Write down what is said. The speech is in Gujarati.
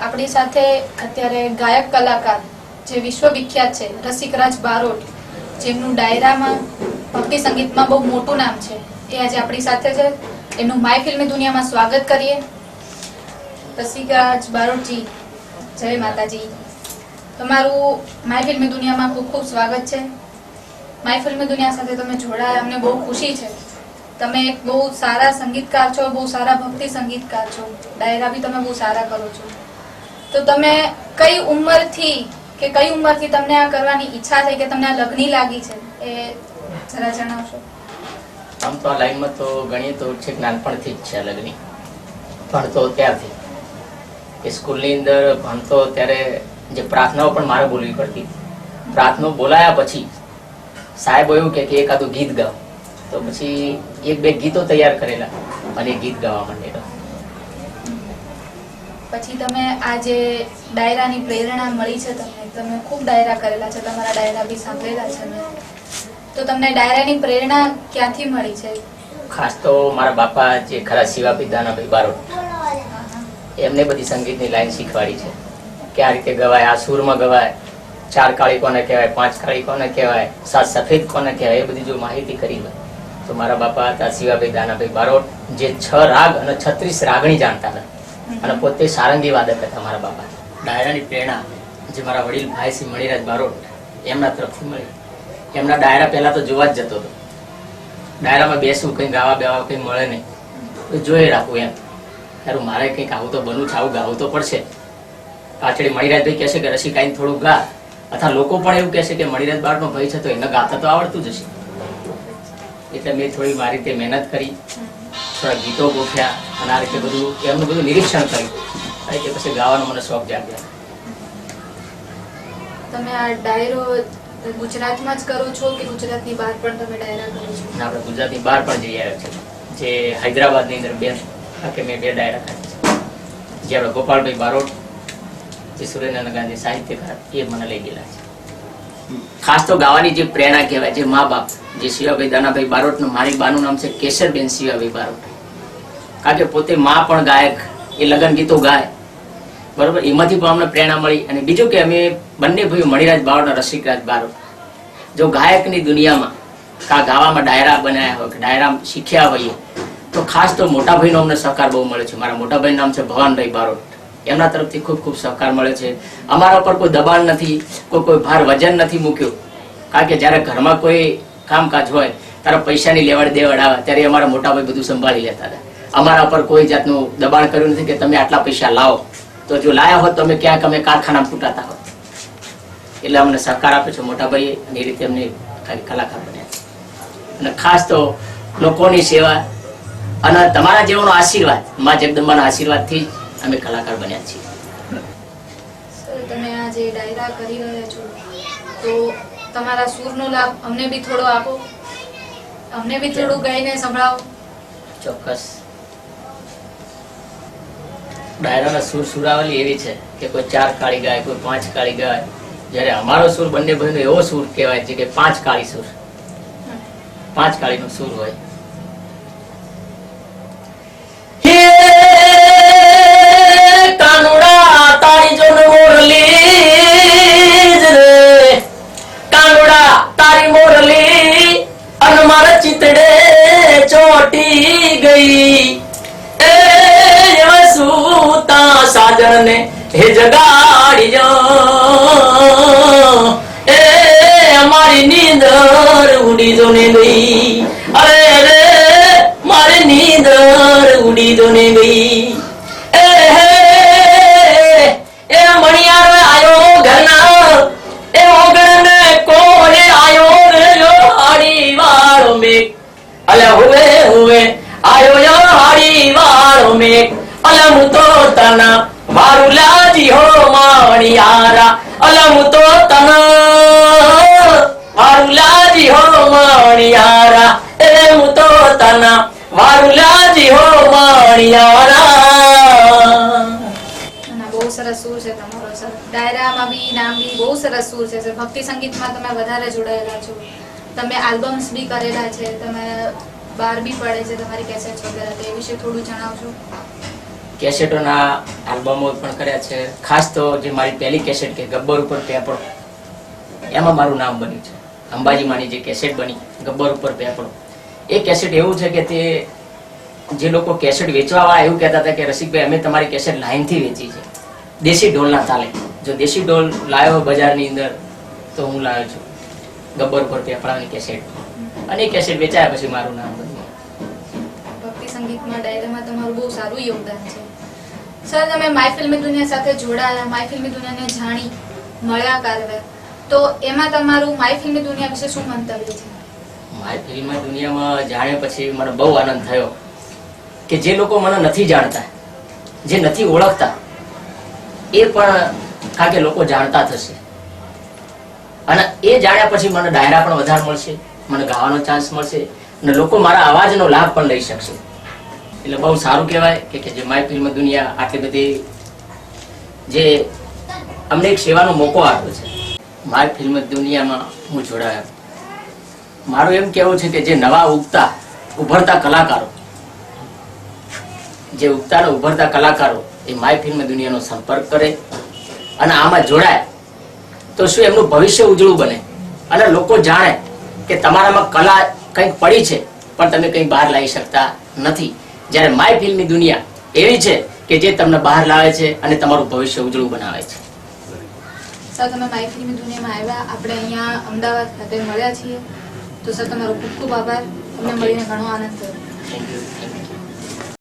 આપણી સાથે અત્યારે ગાયક કલાકાર જે વિશ્વવિખ્યાત છે રસિકરાજ બારોટ, જેમનું ડાયરામાં ભક્તિ સંગીતમાં બહુ મોટું નામ છે, એ આજે આપણી સાથે છે. એમનું માય ફિલ્મી દુનિયામાં સ્વાગત કરીએ. રસિકરાજ બારોટજી, જય માતાજી. તમારું માય ફિલ્મી દુનિયામાં ખૂબ ખૂબ સ્વાગત છે. માય ફિલ્મી દુનિયા સાથે તમે જોડાયા, અમને બહુ ખુશી છે. તમે એક બહુ સારા સંગીતકાર છો, બહુ સારા ભક્તિ સંગીતકાર છો, ડાયરા બી તમે બહુ સારા કરો છો. તો તમે કઈ ઉંમરથી તમને આ કરવાની ઈચ્છા થઈ, કે તમને આ લગની લાગી છે, એ જરા જણાવશો? આમ તો આ લાઈનમાં તો ગણીએ તો છેક નાનપણથી જ છે લગની. ભણતો ત્યારથી, કે સ્કૂલની અંદર ભણતો ત્યારે જે પ્રાર્થનાઓ પણ મારે બોલવી પડતી. પ્રાર્થનાઓ બોલાયા પછી સાહેબ એવું કે એકાદું ગીત ગાવ, તો પછી એક બે ગીતો તૈયાર કરેલા અને ગીત ગાવા માંડેલા. પછી તમે આ જે ડાયરાની પ્રેરણા મળી છે, તમે ખૂબ ડાયરા કરેલા છે, તમારા ડાયરા બી સાંભળેલા છે મેં. તો તમને ડાયરાની પ્રેરણા ક્યાંથી મળી છે? ખાસ તો મારા બાપા જે ખરા શિવાભાઈ દાનાભાઈ બારોટ, એમને બધી સંગીતની લાઈન શીખવાડી છે કે આ રીતે ગવાય, આ સૂરમાં ગવાય, ચાર કાળી કોને કહેવાય, પાંચ કાળી કોને કહેવાય, સાત સફેદ કોને કહેવાય, એ બધી જો માહિતી કરી હોય તો મારા બાપા હતા શિવાભાઈ દાનાભાઈ બારોટ, જે 6 રાગ અને 36 રાગણી જાણતા હતા અને પોતે સારંગી વાદક હતા મારા બાપા. ડાયરાની પ્રેરણા જે મારા વડીલ ભાઈ શ્રી મણિરાજ બારોટ એમના તરફથી મળી. એમના ડાયરા પહેલા તો જોવા જ જતો હતો. ડાયરામાં બેસવું, કંઈ ગાવા બેવા કંઈ મળે નહીં, જોઈ રાખવું એમ. તારું મારે કંઈક આવું તો બનવું છે, આવું ગાવું તો પડશે. પાછળ મણિરાજભાઈ કહેશે કે રસિકાઈને થોડું ગા, અથવા લોકો પણ એવું કહેશે કે મણિરાજ બારોટનો ભાઈ છે તો એને ગાતા તો આવડતું જ હશે. એટલે મેં થોડી મારી રીતે મહેનત કરી, થોડા ગીતો ગોખ્યા અને આ રીતે બધું એમનું બધું નિરીક્ષણ કર્યું, કે પછી ગાવાનો મને શોખ જાગ્યો. તમે આ ડાયરો ગુજરાતમાં જ કરો છો કે ગુજરાતની બહાર પણ તમે ડાયરા કરો છો? આપણે ગુજરાતની બહાર પણ જઈ આવ્યા છે. જે હૈદરાબાદની અંદર મેં 2 ડાયરા કરી છે. જે આપણે ગોપાલભાઈ બારોટ, જે સુરેન્દ્રનગર ગાંધી સાહિત્યકાર, એ મને લઈ ગયેલા છે. ખાસ તો ગાવાની જે પ્રેરણા કહેવાય, જે મા બાપ, જે શિવાભાઈ દાનાભાઈ બારોટનું, મારી બાનું નામ છે કેસરબેન શિવાભાઈ બારોટ. કારણ કે પોતે મા પણ ગાયક, એ લગન ગીતો ગાય, બરોબર. એમાંથી પણ અમને પ્રેરણા મળી. અને બીજું કે અમે બંને ભાઈઓ મણિરાજ બારોટ અને રસિકરાજ બારોટ જો ગાયકની દુનિયામાં ગાવામાં ડાયરા બનાવ્યા હોય, ડાયરા શીખ્યા હોઈએ, તો ખાસ તો મોટા ભાઈનો અમને સહકાર બહુ મળે છે. મારા મોટા ભાઈનું નામ છે ભવાનભાઈ બારોટ, એમના તરફથી ખૂબ ખૂબ સહકાર મળે છે. અમારા ઉપર કોઈ દબાણ નથી, કોઈ ભાર વજન નથી મૂક્યું. કારણ કે જ્યારે ઘરમાં કોઈ કામકાજ હોય, ત્યારે પૈસાની લેવડ દેવડ આવે, ત્યારે અમારા મોટા ભાઈ બધું સંભાળી લેતા હતા. અમારા ઉપર કોઈ જાતનું દબાણ કર્યું નથી કે તમે આટલા પૈસા લાવો. તો જો લાયા હોત તો અમે ક્યાંક અમે કારખાના ફૂટાતા હોત. એટલે અમને સહકાર આપે છે મોટા ભાઈએ, અને એ રીતે અમને કલાકાર બન્યા છે. અને ખાસ તો લોકોની સેવા અને તમારા જેવાનો આશીર્વાદ, મા જગદંબાના આશીર્વાદથી જ અમે કલાકાર બન્યા છીએ. તમે આ જે ડાયરા કરી રહ્યા છો, તો તમારા સૂરનો લાભ અમને બી થોડો આપો, અમને બી થોડું ગાઈને સંભળાવો. ચોક્કસ. ડાયરાના સૂર સુરાવલી એવી છે કે કોઈ 4 કાળી ગાય, કોઈ 5 કાળી ગાય. જ્યારે અમારો સૂર બંને ભાઈનો એવો સૂર કહેવાય છે કે 5 કાળી સૂર, 5 કાળીનો સૂર હોય. સાજણને હે જગાડી જો, એ અમારી નીંદર ઉડી જો ને ગઈ, અરે રે મારી નીંદર ઉડી જો ને ગઈ. એ મણિયાર આયો ઘરના, એ ઓગણને કોને આયો રે હાડી વાળો મેઘ, અલ્યા હુવે હુવે આયો યો હાડી વાળો મેઘ, અલા હું તો તના વારુલાજી હો માણિયારા, અલા હું તો તના વારુલાજી હો માણિયારા, એ હું તો તના વારુલાજી હો માણિયારા. બહુ સરસ સૂર છે તમારો સર. ડાયરામાં બી નામ બી બહુ સરસ સૂર છે. ભક્તિ સંગીતમાં તમે વધારે જોડાયેલા છો. તમે આલ્બમ્સ બી કરેલા છે, તમે બહાર બી પડે છે તમારી કેસેટ્સ વગેરે, તે વિશે થોડું જણાવજો. કેસેટોના આલ્બમો પણ કર્યા છે. ખાસ તો જે મારી પહેલી કેસેટ કે ગબ્બર ઉપર પેપડો, એમાં મારું નામ બન્યું છે. અંબાજીમાંની જે કેસેટ બની ગબ્બર ઉપર પેપડો, એ કેસેટ એવું છે કે તે જે લોકો કેસેટ વેચવા વાળા એવું કહેતા હતા કે રસિકભાઈ અમે તમારી કેસેટ લાઈનથી વેચી છે, દેશી ઢોલના તાલે. જો દેશી ઢોલ લાવ્યો બજારની અંદર તો હું લાવ્યો છું ગબ્બર ઉપર પેપડાની કેસેટ, અને એ કેસેટ વેચાયા પછી મારું નામ બન્યું. ભક્તિ સંગીતમાં ડાયરામાં તમારું બહુ સારું યોગદાન છે. સર, તમે માય ફિલ્મી દુનિયા સાથે જોડાયા, માય ફિલ્મી દુનિયાને જાણી, મળ્યા કાર્ય, તો એમાં તમારું માય ફિલ્મી દુનિયા વિશે શું મંતવ્ય છે? મારી ફિલ્મ દુનિયામાં જાણ્યા પછી મને બહુ આનંદ થયો કે જે લોકો મને નથી જાણતા, જે નથી ઓળખતા, એ પણ કારણ કે લોકો જાણતા થશે, અને એ જાણ્યા પછી મને ડાયરા પણ વધારે મળશે, મને ગાવાનો ચાન્સ મળશે, અને લોકો મારા અવાજનો લાભ પણ લઈ શકશે. એટલે બહુ સારું કહેવાય કે જે માય ફિલ્મ દુનિયા આટલી બધી જે અમને એક સેવાનો મોકો આપ્યો છે. માય ફિલ્મ દુનિયામાં હું જોડાયો. મારું એમ કહેવું છે કે જે નવા ઉભરતા કલાકારો, જે ઉગતા અને ઉભરતા કલાકારો એ માય ફિલ્મ દુનિયાનો સંપર્ક કરે અને આમાં જોડાય તો શું એમનું ભવિષ્ય ઉજળું બને, અને લોકો જાણે કે તમારામાં કલા કંઈક પડી છે પણ તમે કંઈ બહાર લાવી શકતા નથી. જ્યારે માય ફિલ્મની દુનિયા એવી છે કે જે તમને બહાર લાવે છે અને તમારું ભવિષ્ય ઉજળું બનાવે છે. સર, તમે માય ફિલ્મી દુનિયામાં આવ્યા, આપણે અહીંયા અમદાવાદ ખાતે મળ્યા છીએ, તો સર તમારો ખૂબ ખૂબ આભાર. તમને મળીને ઘણો આનંદ થયો. Thank you.